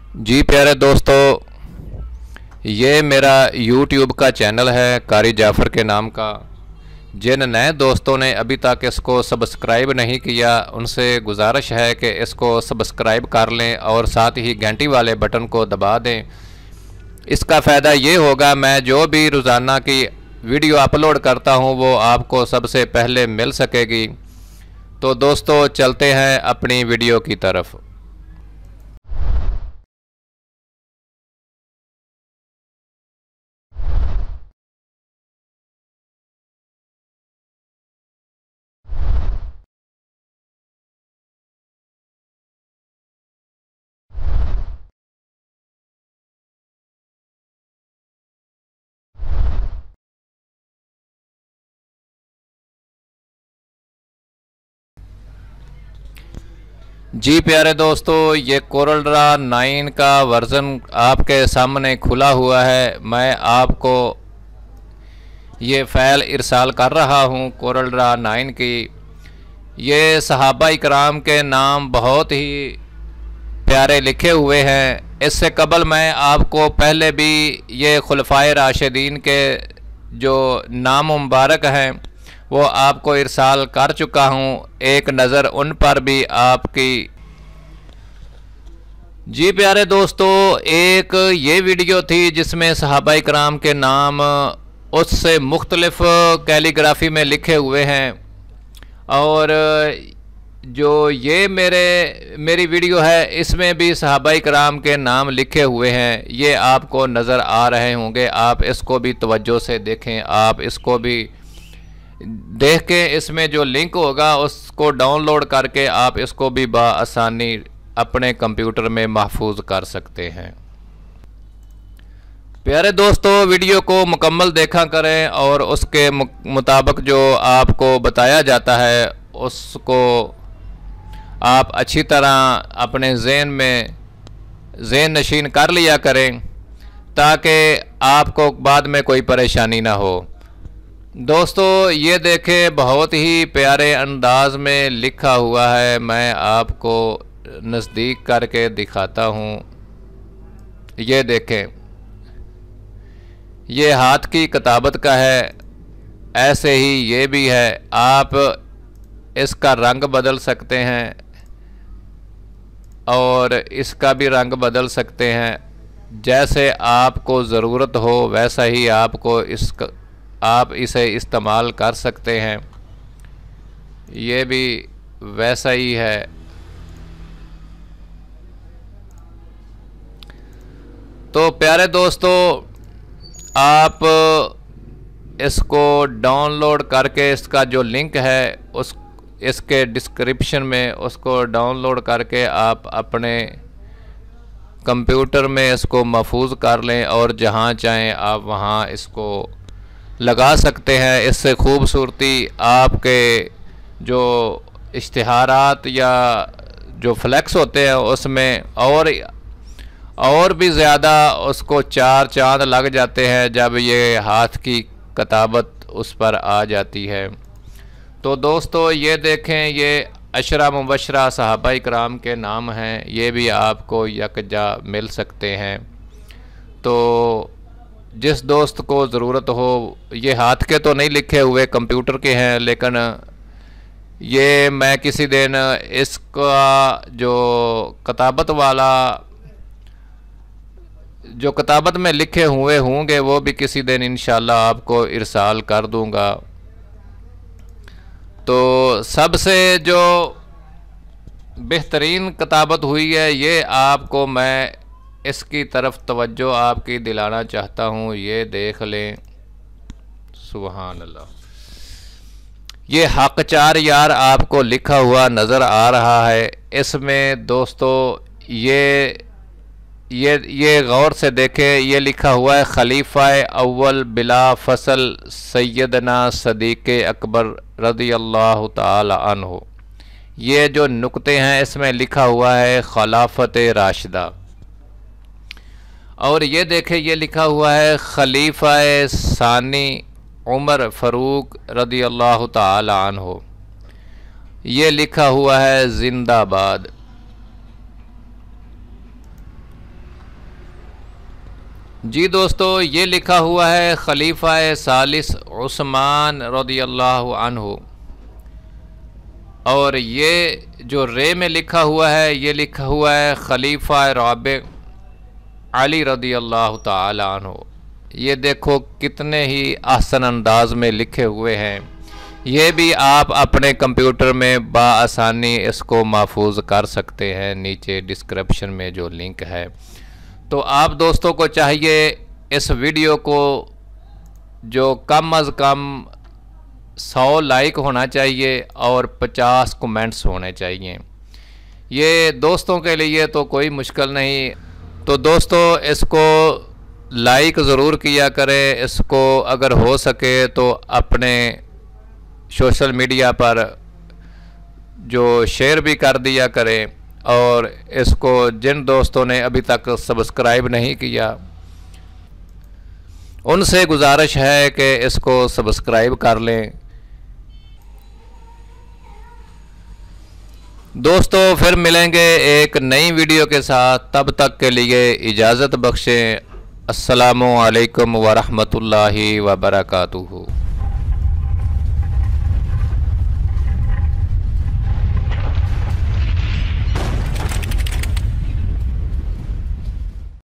जी प्यारे दोस्तों, ये मेरा YouTube का चैनल है कारी जाफ़र के नाम का। जिन नए दोस्तों ने अभी तक इसको सब्सक्राइब नहीं किया उनसे गुजारिश है कि इसको सब्सक्राइब कर लें और साथ ही घंटी वाले बटन को दबा दें। इसका फ़ायदा ये होगा, मैं जो भी रोज़ाना की वीडियो अपलोड करता हूँ वो आपको सबसे पहले मिल सकेगी। तो दोस्तों चलते हैं अपनी वीडियो की तरफ। जी प्यारे दोस्तों, ये कोरल ड्रा 9 का वर्ज़न आपके सामने खुला हुआ है। मैं आपको ये फ़ाइल इरसाल कर रहा हूँ कोरल ड्रा 9 की। ये सहाबा इकराम के नाम बहुत ही प्यारे लिखे हुए हैं। इससे कबल मैं आपको पहले भी ये खुलफाए राशिदीन के जो नाम मुबारक हैं वो आपको इरसाल कर चुका हूँ। एक नज़र उन पर भी आपकी। जी प्यारे दोस्तों, एक ये वीडियो थी जिसमें सहाबा इकराम के नाम उससे मुख्तलिफ कैलीग्राफी में लिखे हुए हैं, और जो ये मेरी वीडियो है इसमें भी सहाबा इकराम के नाम लिखे हुए हैं। ये आपको नज़र आ रहे होंगे। आप इसको भी तवज्जो से देखें। आप इसको भी देख के इसमें जो लिंक होगा उसको डाउनलोड करके आप इसको भी बआसानी अपने कंप्यूटर में महफूज कर सकते हैं। प्यारे दोस्तों, वीडियो को मुकम्मल देखा करें और उसके मुताबिक जो आपको बताया जाता है उसको आप अच्छी तरह अपने ज़हन नशीन कर लिया करें ताकि आपको बाद में कोई परेशानी ना हो। दोस्तों ये देखें, बहुत ही प्यारे अंदाज में लिखा हुआ है। मैं आपको नज़दीक करके दिखाता हूँ। ये देखें, ये हाथ की किताबत का है। ऐसे ही ये भी है। आप इसका रंग बदल सकते हैं और इसका भी रंग बदल सकते हैं। जैसे आपको ज़रूरत हो वैसा ही आप इसे इस्तेमाल कर सकते हैं। ये भी वैसा ही है। तो प्यारे दोस्तों, आप इसको डाउनलोड करके इसका जो लिंक है इसके डिस्क्रिप्शन में उसको डाउनलोड करके आप अपने कंप्यूटर में इसको महफूज कर लें और जहाँ चाहें आप वहाँ इसको लगा सकते हैं। इससे खूबसूरती आपके जो इश्तिहारात या जो फ्लैक्स होते हैं उसमें और भी ज़्यादा उसको चार चांद लग जाते हैं जब ये हाथ की किताबत उस पर आ जाती है। तो दोस्तों ये देखें, ये अशरा मुबशरा सहाबा इकराम के नाम हैं। ये भी आपको यकजा मिल सकते हैं। तो जिस दोस्त को ज़रूरत हो, ये हाथ के तो नहीं लिखे हुए, कंप्यूटर के हैं, लेकिन ये मैं किसी दिन इसका जो किताबत में लिखे हुए होंगे वो भी किसी दिन इंशाल्लाह आपको इरसाल कर दूंगा। तो सबसे जो बेहतरीन किताबत हुई है ये आपको मैं इसकी तरफ तवज्जो आपकी दिलाना चाहता हूँ। ये देख लें, सुभान अल्लाह। ये हक चार यार आपको लिखा हुआ नज़र आ रहा है। इसमें दोस्तों ये गौर से देखें, ये लिखा हुआ है खलीफा अव्वल बिला फसल सैयदना सदीक़ अकबर रज़ी अल्लाह ताला अन्हु। ये जो नुक्ते हैं इसमें लिखा हुआ है खिलाफत राशिदा। और ये देखें, ये लिखा हुआ है खलीफा सानी उमर फ़ारूक रज़ी अल्लाह ताला अन्हु। ये लिखा हुआ है जिंदाबाद। जी दोस्तों, ये लिखा हुआ है खलीफा सालिस उस्मान रदियल्लाहु अन्हु, और ये जो रे में लिखा हुआ है ये लिखा हुआ है खलीफा राबे अली रदियल्लाहु ताला अन्हु। ये देखो कितने ही आसान अंदाज में लिखे हुए हैं। ये भी आप अपने कंप्यूटर में बआसानी इसको महफूज कर सकते हैं, नीचे डिस्क्रिप्शन में जो लिंक है। तो आप दोस्तों को चाहिए इस वीडियो को जो कम अज़ कम 100 लाइक होना चाहिए और 50 कमेंट्स होने चाहिए। ये दोस्तों के लिए तो कोई मुश्किल नहीं। तो दोस्तों इसको लाइक ज़रूर किया करें, इसको अगर हो सके तो अपने सोशल मीडिया पर जो शेयर भी कर दिया करें, और इसको जिन दोस्तों ने अभी तक सब्सक्राइब नहीं किया उनसे गुजारिश है कि इसको सब्सक्राइब कर लें। दोस्तों फिर मिलेंगे एक नई वीडियो के साथ, तब तक के लिए इजाज़त बख्शें। अस्सलामु अलैकुम वरहमतुल्लाहि वबरकातुहू।